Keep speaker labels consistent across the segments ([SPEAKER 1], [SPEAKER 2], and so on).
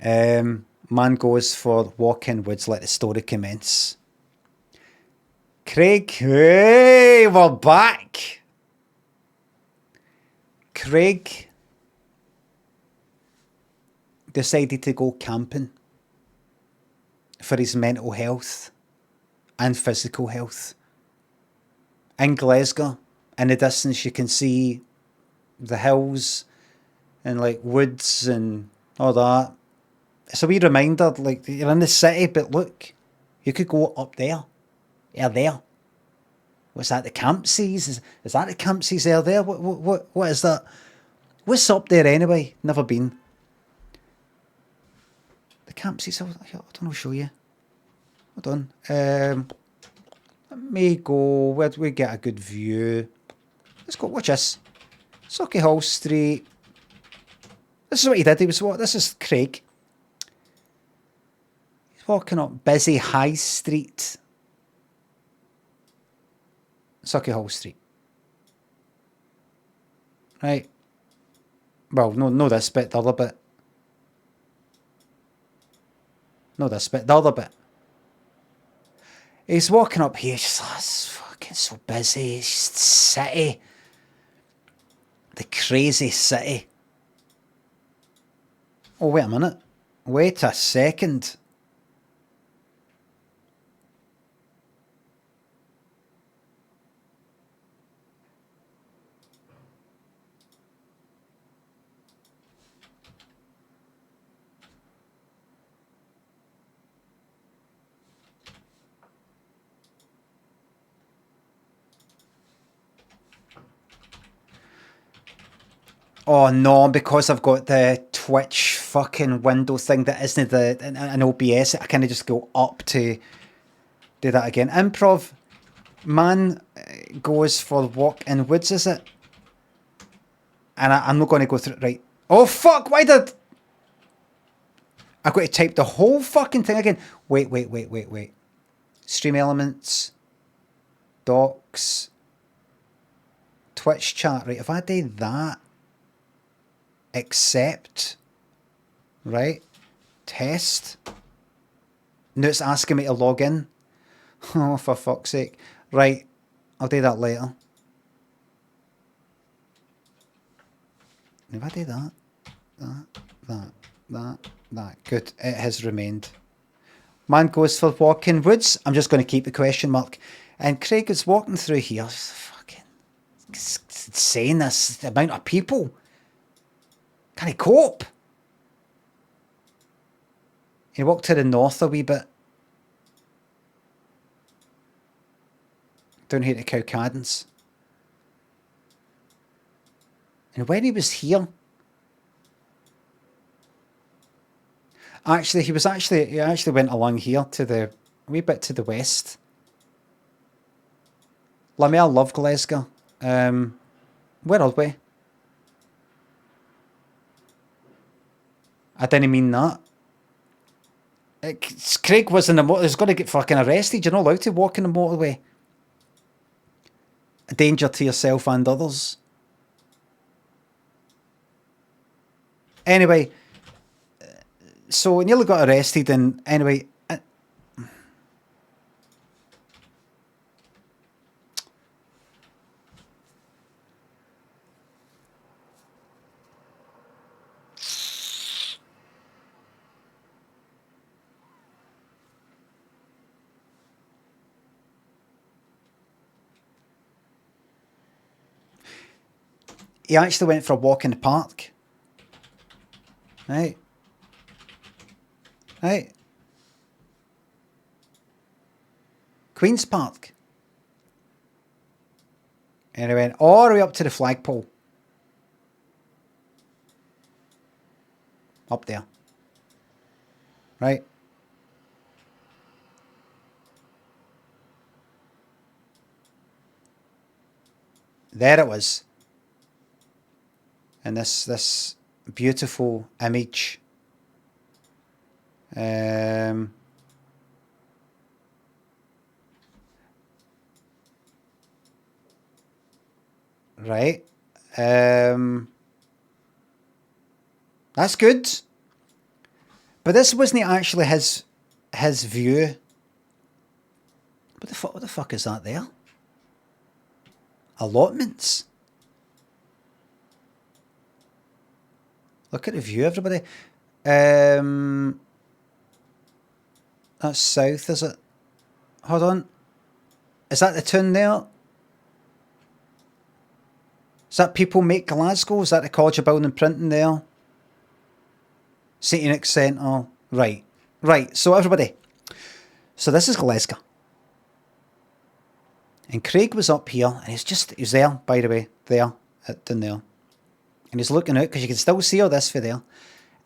[SPEAKER 1] Man goes for walk in woods, let the story commence. Craig, hey, we're back. Craig decided to go camping for his mental health and physical health. In Glasgow, in the distance, you can see the hills and like woods and all that. It's a wee reminder, like you're in the city, but look, you could go up there. You're there. What's that? The Campsies? Is that the Campsies there? What is that? What's up there anyway? Never been. The Campsies. I don't know. Show you. Hold on. Let me go. Where do we get a good view? Let's go. Watch this. Sauchiehall Street. This is what he did. He was what? This is Craig. He's walking up busy High Street. Sauchiehall Street. Right. Well, no this bit, the other bit. No this bit, the other bit. He's walking up here, just like, it's fucking so busy. It's just the city. The crazy city. Oh, wait a minute. Wait a second. Oh no, because I've got the Twitch fucking window thing that isn't an OBS, I kind of just go up to do that again. Improv, man goes for walk in woods, is it? And I'm not going to go through it, right. Oh fuck, why did... I've got to type the whole fucking thing again. Wait. Stream elements, docs, Twitch chat, right, if I do that, accept, right, test, now it's asking me to log in. Oh, for fuck's sake. Right, I'll do that later. If I do that, good, it has remained. Man goes for walking woods. I'm just going to keep the question mark. And Craig is walking through here. Fucking, it's insane, this, the amount of people. Can he cope? He walked to the north a wee bit. Down here to Cowcaddens. And when he was here... Actually, he actually went along here to the... a wee bit to the west. Limmy, I love Glasgow. Where are we? I didn't mean that. Craig was in the motor. He's going to get fucking arrested. You're not allowed to walk in the motorway. A danger to yourself and others. Anyway, so he nearly got arrested, and anyway... He actually went for a walk in the park. Right. Queen's Park. And he went all the way up to the flagpole. Up there. Right. There it was. And this beautiful image. Right. That's good. But this wasn't actually his view. What the fuck is that there? Allotments. Look at the view, everybody. That's south, is it? Hold on. Is that the town there? Is that People Make Glasgow? Is that the College of Building and Printing there? St Enoch Centre. Right. Right. So everybody. So this is Glasgow. And Craig was up here. And he's there, by the way. There. Down there. And he's looking out because you can still see all this for there.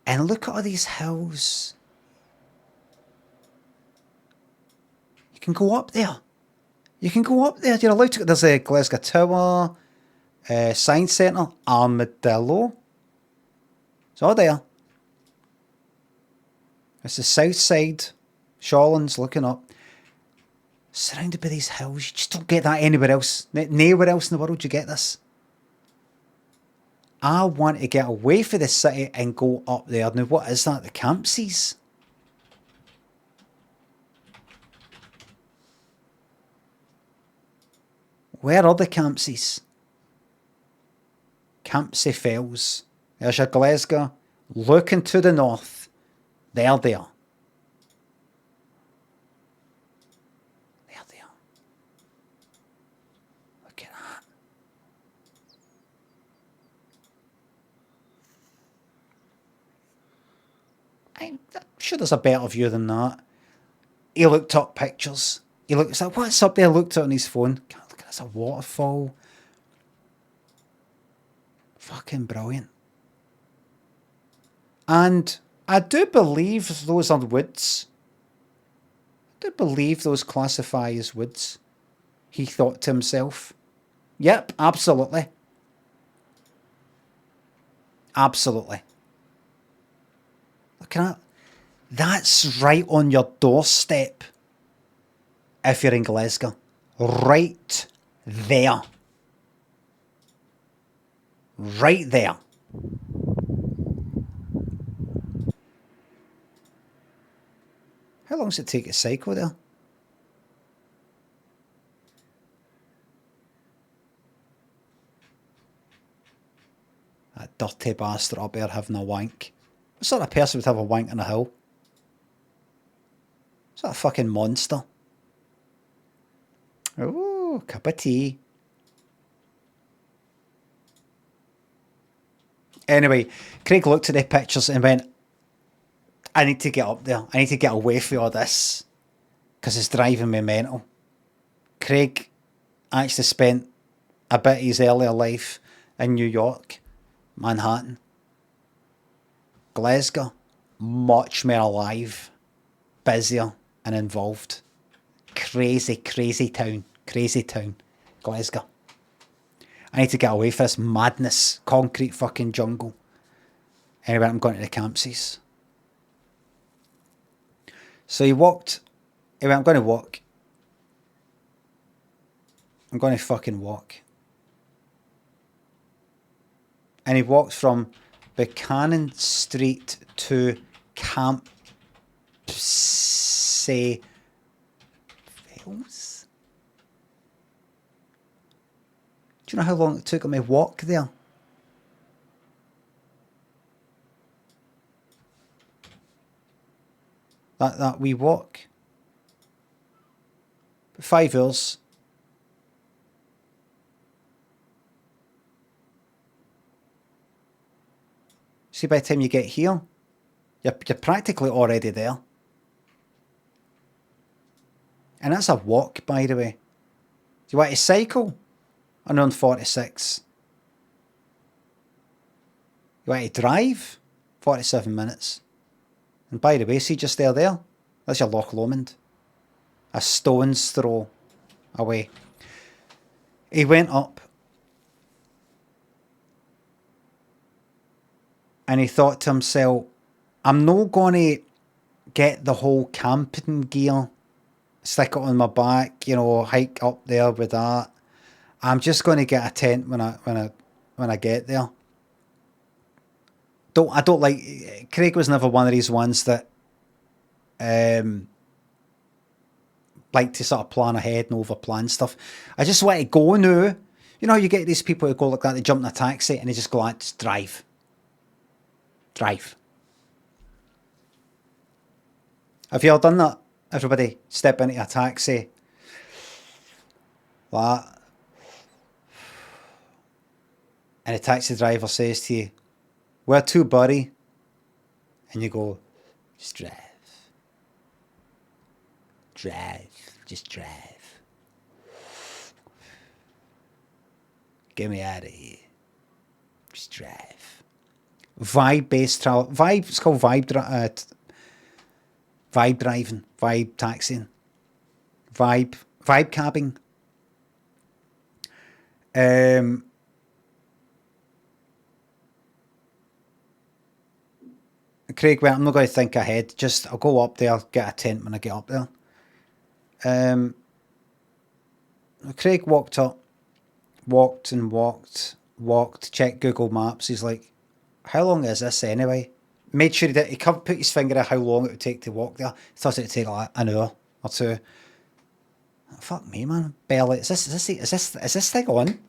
[SPEAKER 1] And look at all these hills. You can go up there. You can go up there. You're allowed to. There's a Glasgow Tower. Science Centre, Armadillo. It's all there. It's the south side. Shawlands looking up. Surrounded by these hills. You just don't get that anywhere else. Nowhere else in the world you get this. I want to get away from the city and go up there. Now, what is that? The Campsies? Where are the Campsies? Campsie Fells. There's your Glasgow. Looking to the north. There. There. Look at that. I'm sure there's a better view than that. He looked up pictures. He looked like, what's up there? Looked at on his phone. God, look at this, a waterfall. Fucking brilliant. And I do believe those are woods. I do believe those classify as woods. He thought to himself. Yep, absolutely. Absolutely. Look at that. That's right on your doorstep. If you're in Glasgow. Right there. Right there. How long does it take to cycle there? That dirty bastard up there having a wank. What sort of person would have a wank on a hill? Is that a fucking monster? Oh, cup of tea. Anyway, Craig looked at the pictures and went, I need to get up there. I need to get away from all this because it's driving me mental. Craig actually spent a bit of his earlier life in New York, Manhattan. Glasgow, much more alive, busier and involved. Crazy, crazy town. Crazy town. Glasgow. I need to get away from this madness. Concrete fucking jungle. Anyway, I'm going to the Campsies. So he walked. Anyway, I'm going to walk. I'm going to fucking walk. And he walked from Buchanan Street to Campsies. Do you know how long it took him to walk there? That wee walk. 5 hours. See, by the time you get here, you're practically already there. And that's a walk, by the way. Do you want to cycle? I'm on 46. You want to drive? 47 minutes. And by the way, see just there? That's your Loch Lomond. A stone's throw away. He went up. And he thought to himself, I'm not going to get the whole camping gear, stick it on my back, hike up there with that. I'm just going to get a tent when I get there. I don't like. Craig was never one of these ones that like to sort of plan ahead and over plan stuff. I just want to go now. You know how you get these people who go like that, they jump in a taxi and they just go like, just drive. Drive. Have you all done that? Everybody step into a taxi. Like that. And the taxi driver says to you, "Where to, buddy?" And you go, "Just drive. Drive. Just drive. Get me out of here. Just drive." Vibe-based travel. Vibe, it's called vibe driving, vibe taxiing, vibe cabbing. Craig went, "I'm not going to think ahead. Just, I'll go up there, get a tent when I get up there." Craig walked up, walked, checked Google Maps. He's like, "How long is this anyway?" Made sure he put his finger at how long it would take to walk there. He thought it would take like an hour or two. Fuck me, man. Barely. Is this thing on?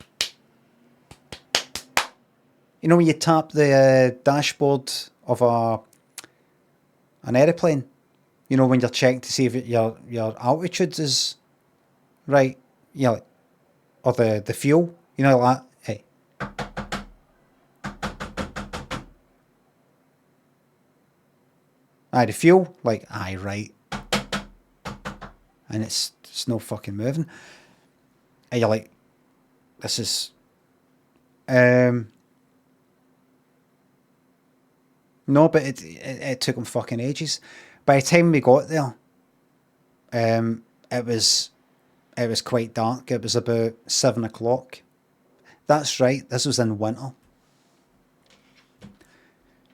[SPEAKER 1] You know when you tap the dashboard of an aeroplane, you know when you're checking to see if your altitude is right, you know, or the fuel, you know, like that. Hey. Aye, the fuel, like, aye, right. And it's no fucking moving. And you're like, this is no, but it took him fucking ages. By the time we got there, it was quite dark. It was about 7 o'clock. That's right. This was in winter.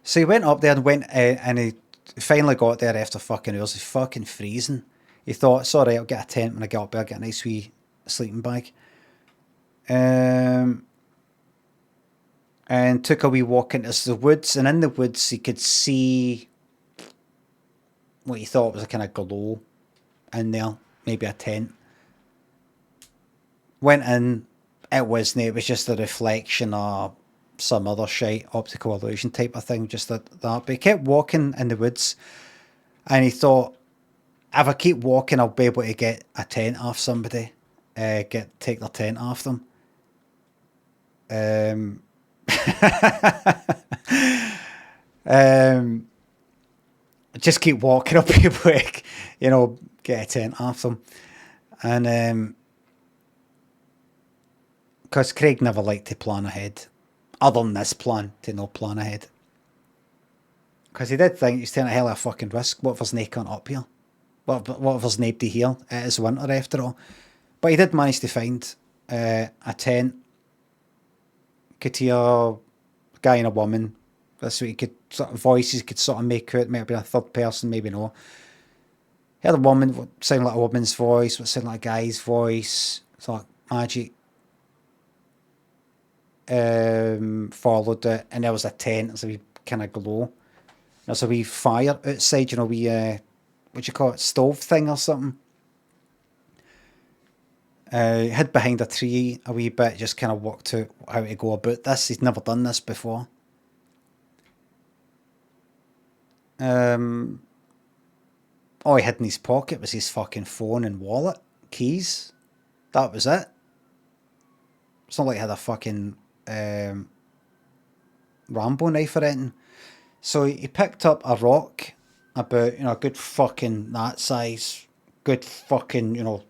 [SPEAKER 1] So he went up there and he finally got there after fucking hours. He's fucking freezing. He thought, it's alright, I'll get a tent when I get up there, get a nice wee sleeping bag. And took a wee walk into the woods, and in the woods he could see what he thought was a kind of glow in there, maybe a tent. Went in, it wasn't, it was just a reflection of some other shite, optical illusion type of thing, just that. But he kept walking in the woods, and he thought, if I keep walking, I'll be able to get a tent off somebody, take their tent off them. Just keep walking up people, you know, get a tent off them. And because Craig never liked to plan ahead, other than this plan, to no plan ahead. Because he did think he's taking a hell of a fucking risk. What if there's no cunt up here? What if there's nobody here? It is winter after all. But he did manage to find a tent. Could hear a guy and a woman. That's what he could sort of voices could sort of make out. Maybe a third person, maybe no. He had a woman, what sounded like a woman's voice, what sounded like a guy's voice. It's like magic. Followed it, and there was a tent. There's a wee kind of glow. There's a wee fire outside, you know, wee what do you call it, stove thing or something. Hid behind a tree a wee bit, just kind of worked out how to go about this. He's never done this before. All he had in his pocket was his fucking phone and wallet, keys. That was it. It's not like he had a fucking Rambo knife or anything. So he picked up a rock about, you know, a good fucking that size, good fucking, you know,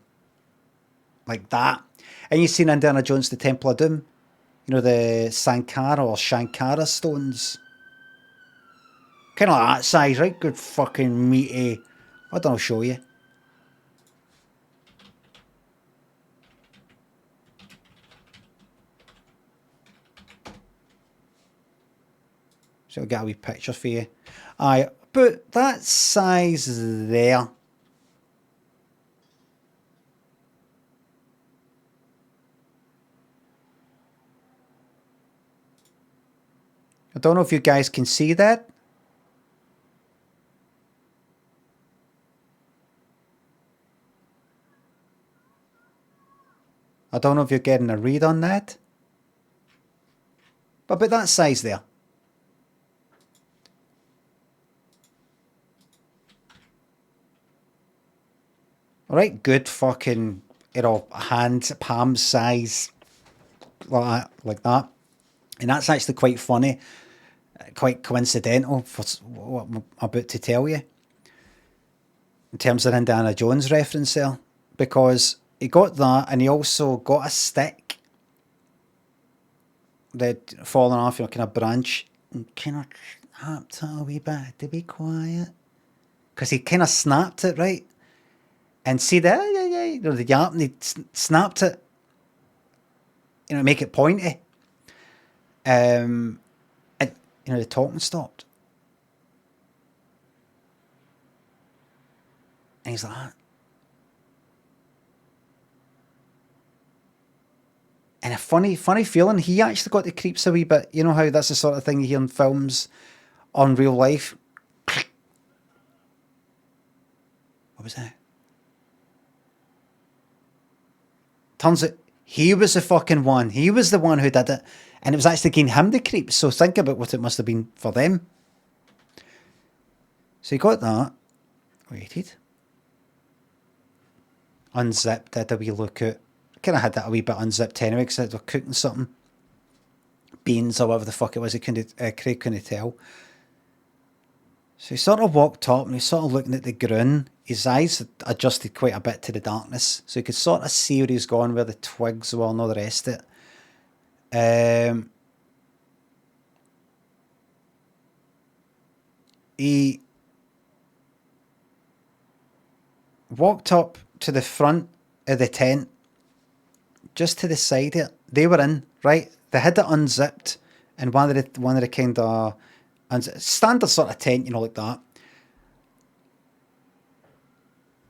[SPEAKER 1] like that. And you seen Indiana Jones, the Temple of Doom, you know, the Sankara or Shankara stones. Kind of like that size, right? Good fucking meaty. I don't know, show you. So I'll get a wee picture for you. Aye, but that size there. I don't know if you guys can see that. I don't know if you're getting a read on that. But about that size there. Alright, good fucking, hand, palm size, like that. And that's actually quite funny, quite coincidental for what I'm about to tell you. In terms of Indiana Jones reference there. Because he got that, and he also got a stick that falling off, kind of branch, and kind of snapped it a wee bit to be quiet. Because he kind of snapped it, right? And see the yap, and he snapped it, make it pointy. And the talking stopped. And he's like, and a funny feeling. He actually got the creeps a wee bit. You know how that's the sort of thing you hear in films on real life. What was that? Turns out he was the fucking one. He was the one who did it. And it was actually giving him the creeps. So think about what it must have been for them. So he got that. Waited. Unzipped, had a wee look at. Kind of had that a wee bit unzipped anyway because they were cooking something. Beans or whatever the fuck it was. Craig couldn't tell. So he sort of walked up and he was sort of looking at the ground. His eyes had adjusted quite a bit to the darkness. So he could sort of see where he was going, where the twigs were and all the rest of it. He walked up to the front of the tent, just to the side of it. They were in, right? They had it unzipped, and one of the kind of standard sort of tent, like that.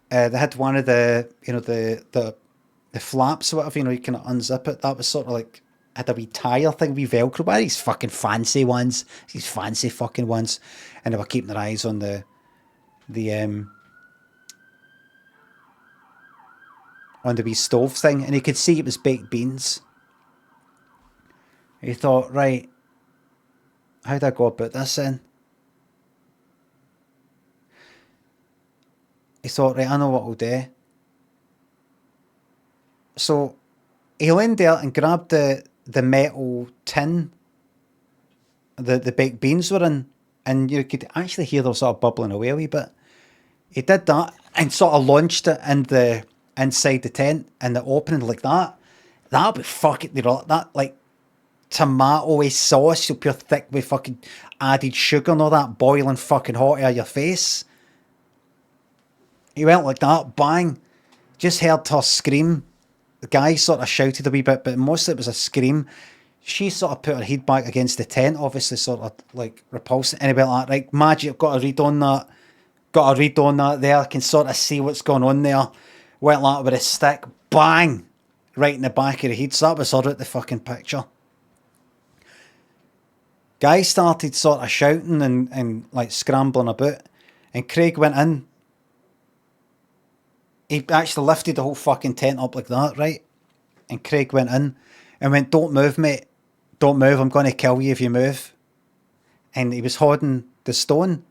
[SPEAKER 1] They had one of the, the flaps or whatever, you kind of unzip it. That was sort of like, had a wee tire thing, wee Velcro, but these fucking fancy ones, these fancy fucking ones. And they were keeping their eyes on the wee stove thing, and you could see it was baked beans. He thought, right, how'd I go about this then? He thought, right, I know what I'll do. So he leaned there and grabbed the metal tin the baked beans were in, and you could actually hear them sort of bubbling away a wee bit. He did that and sort of launched it in the inside the tent, and the opening like that. That'll be fucking, that like tomato sauce, so pure thick with fucking added sugar and all that, boiling fucking hot out of your face. He went like that, bang. Just heard her scream. The guy sort of shouted a wee bit, but mostly it was a scream. She sort of put her head back against the tent, obviously sort of like repulsing. And he went like, right, Magic, I've got a read on that. Got a read on that there. I can sort of see what's going on there. Went like with a stick, bang, right in the back of the head. So that was her at the fucking picture. Guy started sort of shouting and like scrambling about. And Craig went in. He actually lifted the whole fucking tent up like that, right? And Craig went in and went, don't move, mate. Don't move. I'm going to kill you if you move. And he was holding the stone.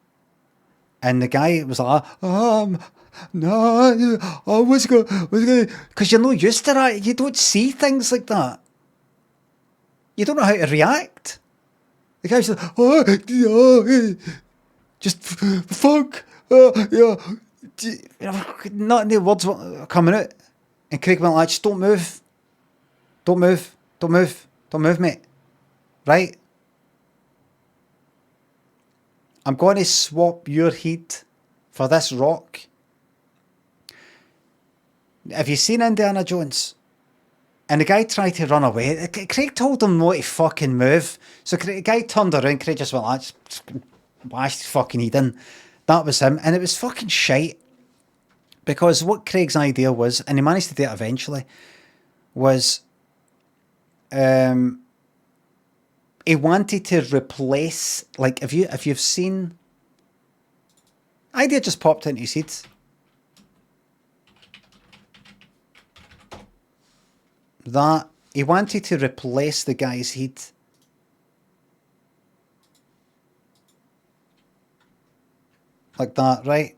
[SPEAKER 1] And the guy was like, no, I was going to, because you're not used to that. You don't see things like that. You don't know how to react. The guy's like, just fuck, yeah. Not the words were coming out. And Craig went like, just don't move. Don't move. Don't move. Don't move, mate. Right? I'm going to swap your head for this rock. Have you seen Indiana Jones? And the guy tried to run away. Craig told him not to fucking move. So the guy turned around. Craig just went like, just bashed his fucking head in. That was him. And it was fucking shite. Because what Craig's idea was, and he managed to do it eventually, was he wanted to replace, like, if you've seen, idea just popped into his head. that. He wanted to replace the guy's head. Like that, right?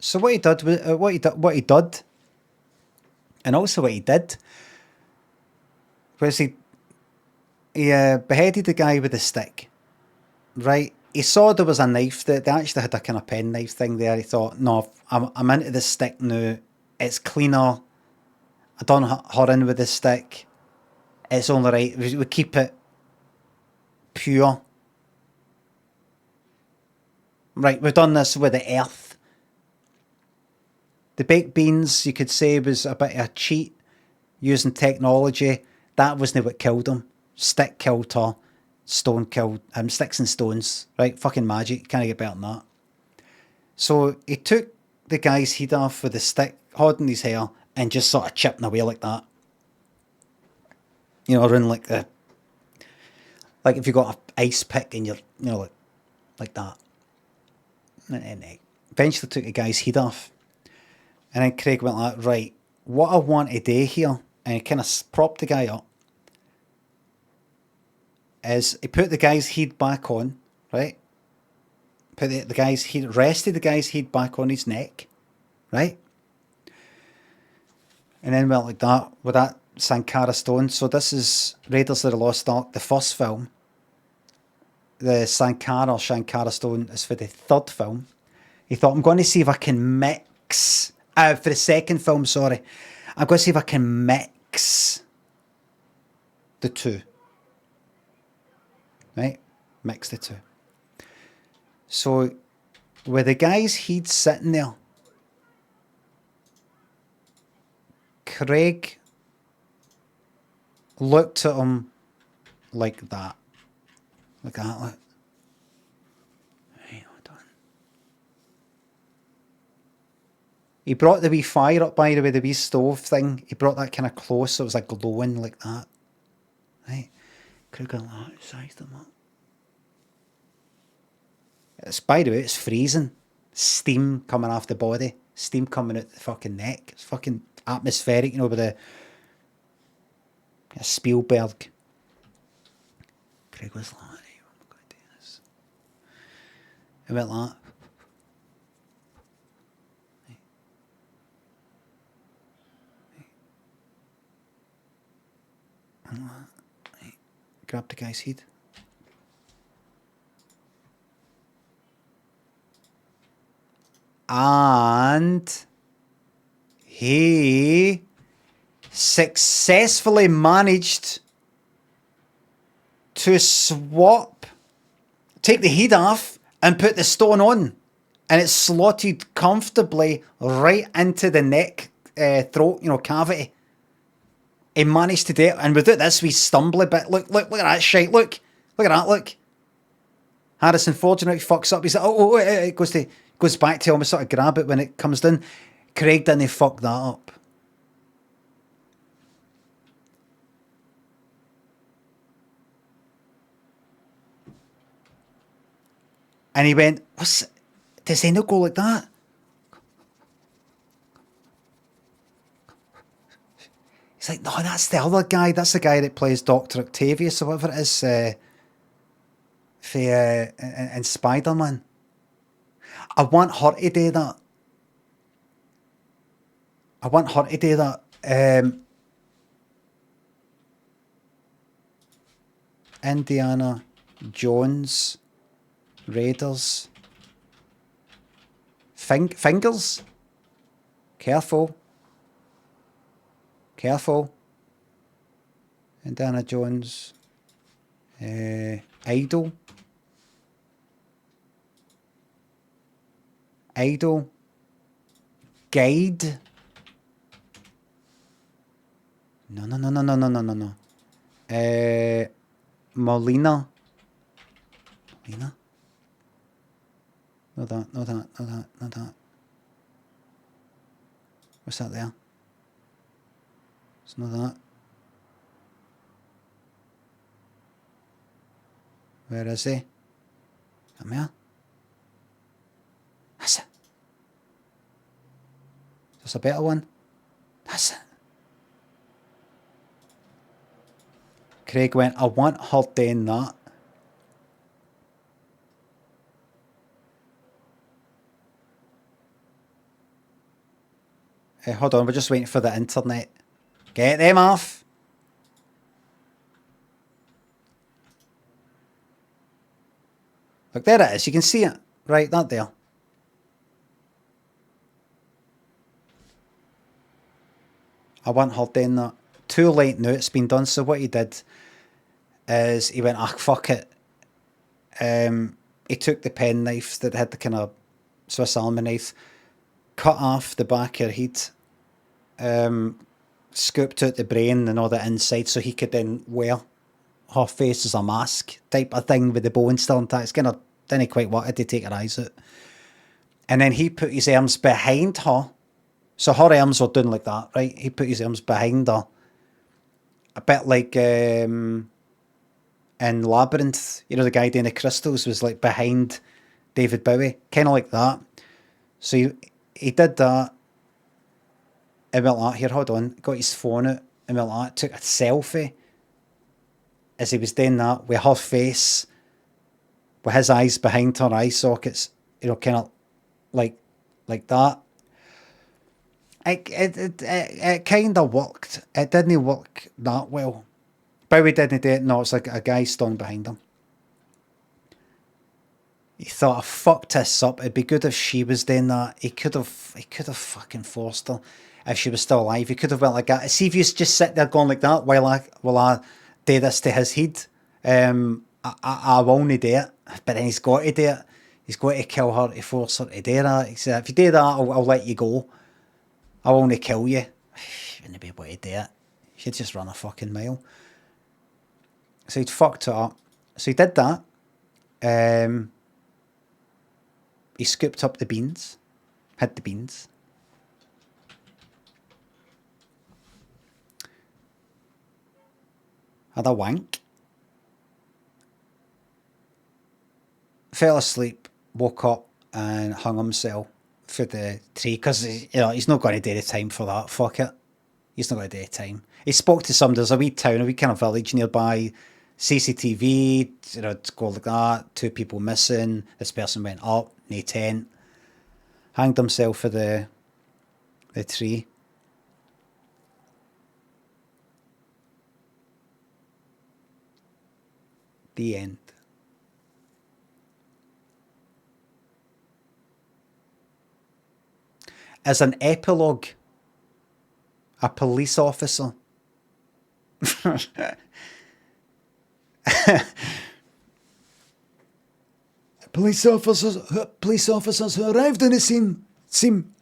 [SPEAKER 1] So what he did, and also what he did, was he beheaded the guy with a stick, right? He saw there was a knife that they actually had a kind of pen knife thing there. He thought, no, I'm into the stick now. It's cleaner. I don't her in with the stick. It's only right. We keep it pure. Right, we've done this with the earth. The baked beans, you could say, was a bit of a cheat using technology. That wasn't what killed him. Stick killed her. Stone killed him. Sticks and stones. Right? Fucking magic. Can't get better than that. So he took the guy's head off with a stick, holding his hair, and just sort of chipping away like that. You know, around like the... Like if you got an ice pick and you're, you know, like that. And eventually took the guy's head off. And then Craig went like, right, what I want to do here, and he kind of propped the guy up, is he put the guy's head back on, right? Put the guy's head, rested the guy's head back on his neck, right? And then went like that with that Sankara stone. So this is Raiders of the Lost Ark, the first film. The Shankara stone is for the third film. He thought, I'm going to see if I can mix... for the second film, sorry. I'm going to see if I can mix the two. Right? Mix the two. So, with the guy's head sitting there, Craig looked at him like that. Like that. Like. Right, hold on. He brought the wee fire up, by the way, the wee stove thing. He brought that kind of close, so it was like glowing like that. Right? Craig got that, sized him up. It's, by the way, it's freezing. Steam coming off the body. Steam coming out the fucking neck. It's fucking atmospheric, you know, with the Spielberg. Craig was like, I'm going to do this. It went like that. Grabbed the guy's head. And he successfully managed to take the head off and put the stone on. And it slotted comfortably right into the neck, throat, you know, cavity. He managed to do it. And without this, we stumble a bit. Look at that shite. Look at that, look. Harrison Ford, you know, he fucks up. He's like, it goes back to almost sort of grab it when it comes down. Craig didn't fuck that up. And he went, does he not go like that? He's like, no, that's the other guy. That's the guy that plays Dr. Octavius or whatever it is in Spider-Man. I want her to do that. Indiana Jones, Raiders, fingers. Careful. Indiana Jones, Idol, Guide. No. Molina. No that. What's that there? It's not that. Where is he? Come here. That's it. There's a better one. That's it. Craig went, I want her doing that. Hold on, we're just waiting for the internet. Get them off. Look, there it is. You can see it. Right, that there. I want her doing that. Too late now, it's been done. So what he did is he went, fuck it. He took the pen knife that had the kind of Swiss Army knife, cut off the back of her head, scooped out the brain and all the inside so he could then wear her face as a mask type of thing with the bone still intact. It's kind of, didn't quite wanted to take her eyes out. And then he put his arms behind her. So her arms were doing like that, right? He put his arms behind her. A bit like in Labyrinth, you know, the guy doing the crystals was like behind David Bowie. Kind of like that. So he did that. And went like, here, hold on. Got his phone out and went like, took a selfie as he was doing that with her face, with his eyes behind her eye sockets, you know, kind of like that. It kind of worked. It didn't work that well. Bowie didn't do it. No, it's like a guy standing behind him. He thought, I fucked this up. It'd be good if she was doing that. He could have fucking forced her if she was still alive. He could have went like that. See if you just sit there going like that while I do this to his head. I won't do it. But then he's got to do it. He's got to kill her to force her to do that. He said, if you do that, I'll let you go. I won't kill you. You wouldn't be able to do it. You'd just run a fucking mile. So he'd fucked it up. So he did that. He scooped up the beans. Had the beans. Had a wank. Fell asleep. Woke up and hung himself for the tree because he's not going to do the time for that. Fuck it. He's not going to do the time. He spoke to somebody. There's a wee town, a wee kind of village nearby. CCTV, it's called like that. 2 people missing. This person went up, no tent. Hanged himself for the tree. The end. As an epilogue, a police officer police officers who arrived on the scene seem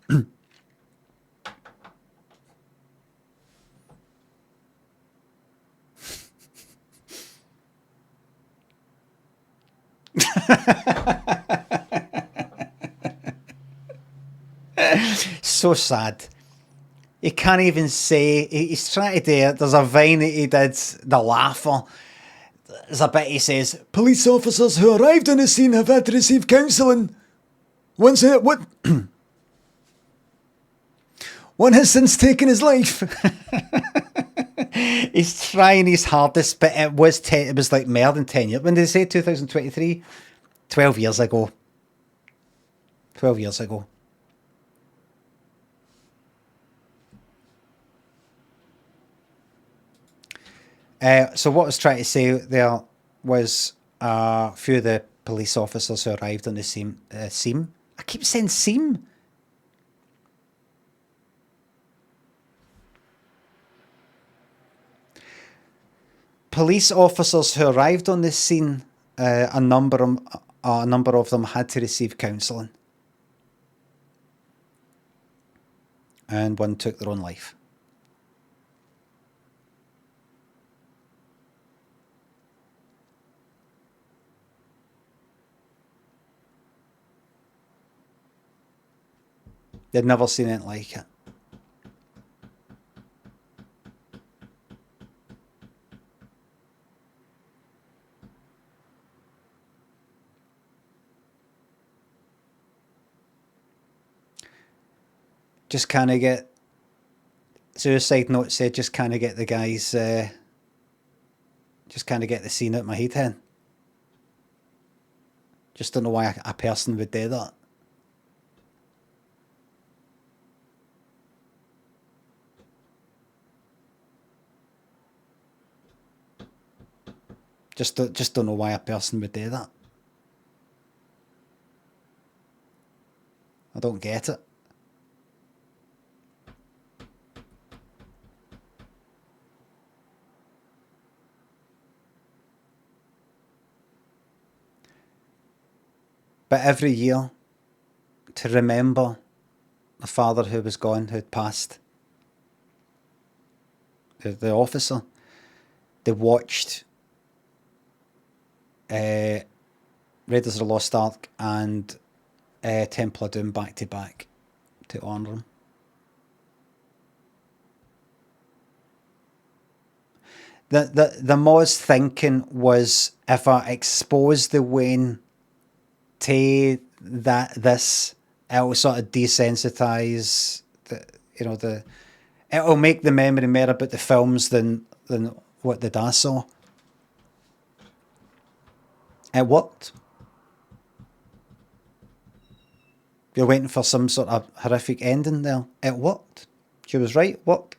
[SPEAKER 1] so sad. He can't even say. He's trying to do it. There's a Vine that he did, the laugher. There's a bit he says, police officers who arrived on the scene have had to receive counselling. One has since taken his life. He's trying his hardest, but it was like more than 10 years. When did they say 2023? 12 years ago. 12 years ago. So what I was trying to say there was a few of the police officers who arrived on the scene. I keep saying scene. Police officers who arrived on the scene, a number of them had to receive counselling. And one took their own life. They'd never seen anything like it. just kind of get suicide note said just kind of get the guys just kind of get the scene out of my head then. Just don't know why a person would do that. Just don't know why a person would do that. I don't get it. But every year, to remember the father who was gone, who'd passed, the officer, they watched Raiders of the Lost Ark and Temple of Doom back to back to honour him. The Moz thinking was, if I expose the Wayne to this, it'll sort of desensitise it'll make the memory more about the films than what the dad saw. It worked. You're waiting for some sort of horrific ending there. It worked. She was right, it worked.